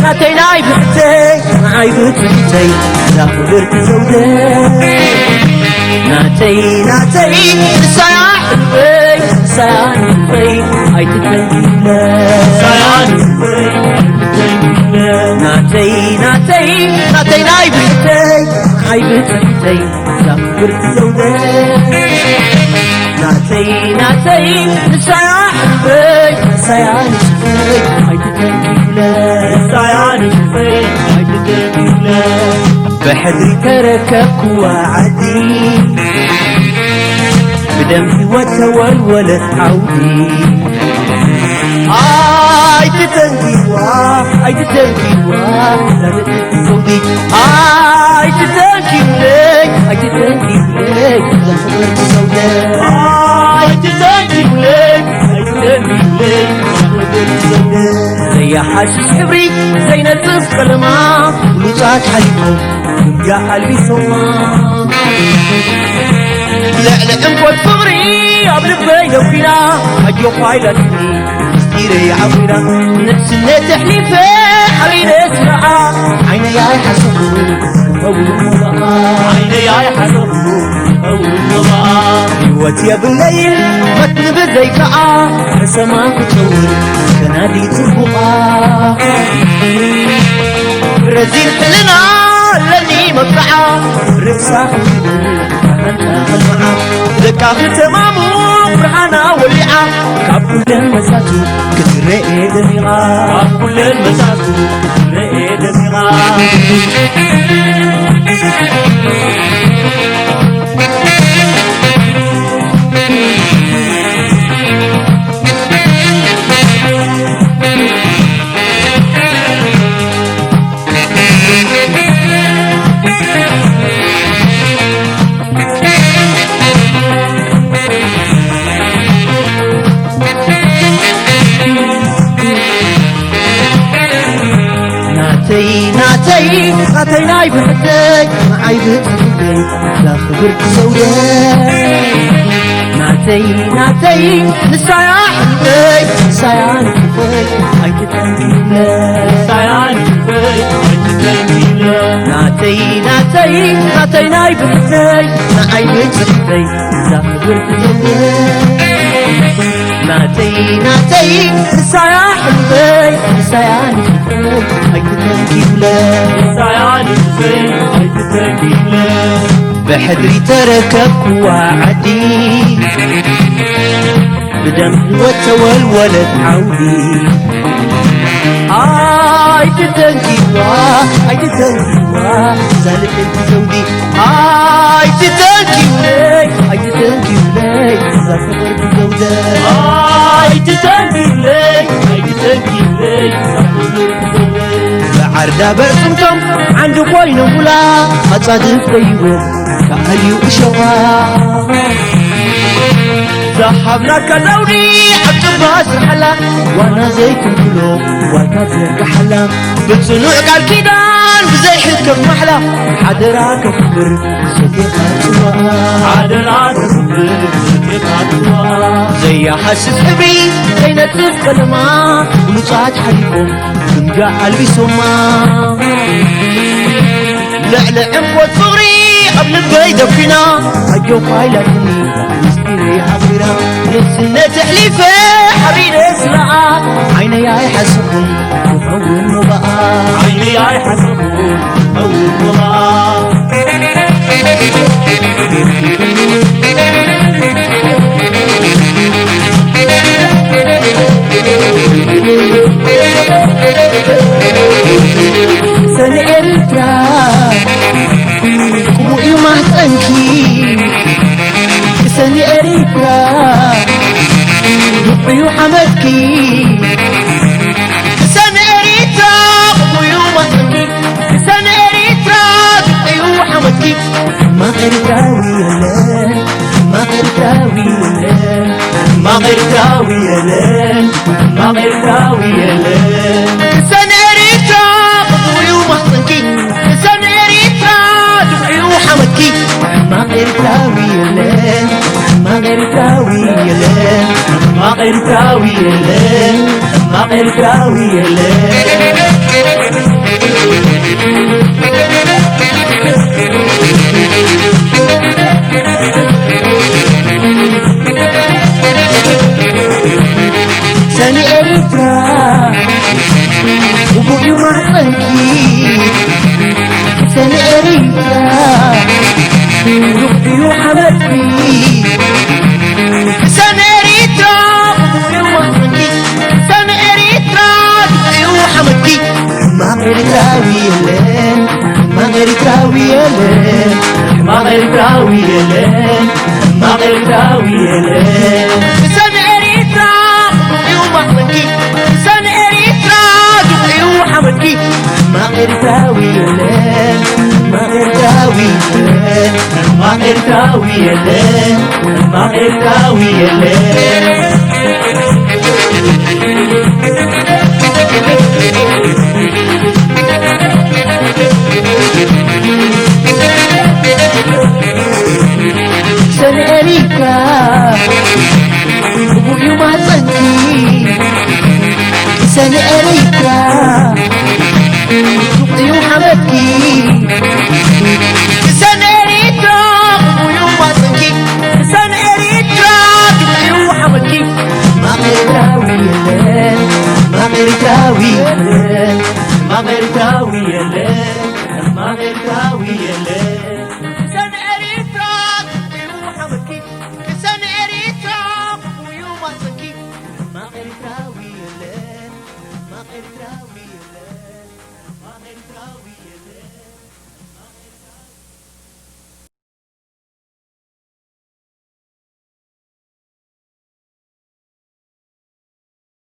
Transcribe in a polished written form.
ناتي ناي بحتي معاي بتحتي لا خبرت زودي ناتي سيان البي أيتتنكيوا ناتي ناي بحتي معاي بتحتي لا خبرت زودي ناتي سيان أيتتنكيوا بحدري تركك وعدي بدمي وتولولت عودي أيتتنكيوا لا تتزودي أيتتنكيوا لا خبرت زودي زي حاسس حبري زي نلبس قلما ولوطات حليكم يا قلبي سما لعلة انقود فغري قبل بينا وفينا هجو فايلتني استيري عوينا نفس اللي تحليفه حبيبي اسمعا عيني يا حسبون أول مضاء عيني يا حسبون أول مضاء وتيا بالليل متنبذ زي كعا سماك تشور كنادي تبقى رزيل حلنا لني مطلعا رقصا أنت المعا ذكا تمامو برهانا وليعا كاب كل المساتو كترئي دميغا كاب كل المساتو كترئي دميغا ناتي ناي بحتي معاي بتحتي لا خبرت زودي ناتي نسايا حبي أيتتنكيوا ناتي ناي بحتي معاي بتحتي لا خبرت زودي ناتي نسايا حبي أيتتنكيوا بحدري تركك وعدي بدم وتولولت عودي أيتتنكيوا زالت انت زودي أيتتنكيوا لا خبرت زودي بعردا برسمتم عند قوين ولا أتصادف بيوم كأهلي وشوا ذهبنا كزودي عبد حلا وانا زيت كله وكذا حلا بتصنوع قال كيدان بزي حكم محلا حدراك كبر زي حاسس حبري زي نتف قلما ولوطات حليكم تنقع قلبي سما لعلة انقود فغري قبل البيضة فينا هجو فايلتني مستيري عبيرا نفس اللي تحليفه حبيبي اسمعا عيني يا يحسبون أول مضاء عيني يا يحسبون أول مضاء سنة إريتريا قوي محتنكي سنة إريتريا قوي حمدكي سنة إريتريا ኤርትራዊ የለን ሕማቕ ኤርትራዊ የለን ሰኒ ኤርትራ ውጉዩ ማዕፀንኪ ሰኒ ኤርትራ ሩቕዩ ሓመድኪ ሰኒ ኤርትራ ውጉዩ ማዕፀንኪ ሰኒ ኤርትራ ሩቕዩ ሓመድኪ ሕማቕ ኤርትራዊ የለን ሕማቕ ኤርትራዊ የለን ሕማቕ ኤርትራዊ የለን ሕማቕ ኤርትራዊ የለን ሰኒ ኤርትራ ውጉዩ ማዕፀንኪ ሰኒ ኤርትራ ሩቕዩ ሓመድኪ ሕማቕ ኤርትራዊ የለን ሕማቕ ኤርትራዊ የለን ሕማቕ ኤርትራዊ የለን ሕማቕ ኤርትራዊ የለን ሰኒ ኤርትራ ውጉዩ ማዕፀንኪ ሰኒ ኤርትራ ሩቕዩ ሓመድኪ ሰኒ ኤርትራ ውጉዩ ማዕፀንኪ ሰኒ ኤርትራ ሩቕዩ ሓመድኪ ሕማቕ ኤርትራዊ የለን ሕማቕ ኤርትራዊ የለን ሕማቕ ኤርትራዊ የለን ሕማቕ ኤርትራዊ የለን ሰኒ ኤርትራ ሩቕዩ ሓመድኪ ሰኒ ኤርትራ ውጉዩ ማዕፀንኪ ሕማቕ ኤርትራዊ የለን ሕማቕ ኤርትራዊ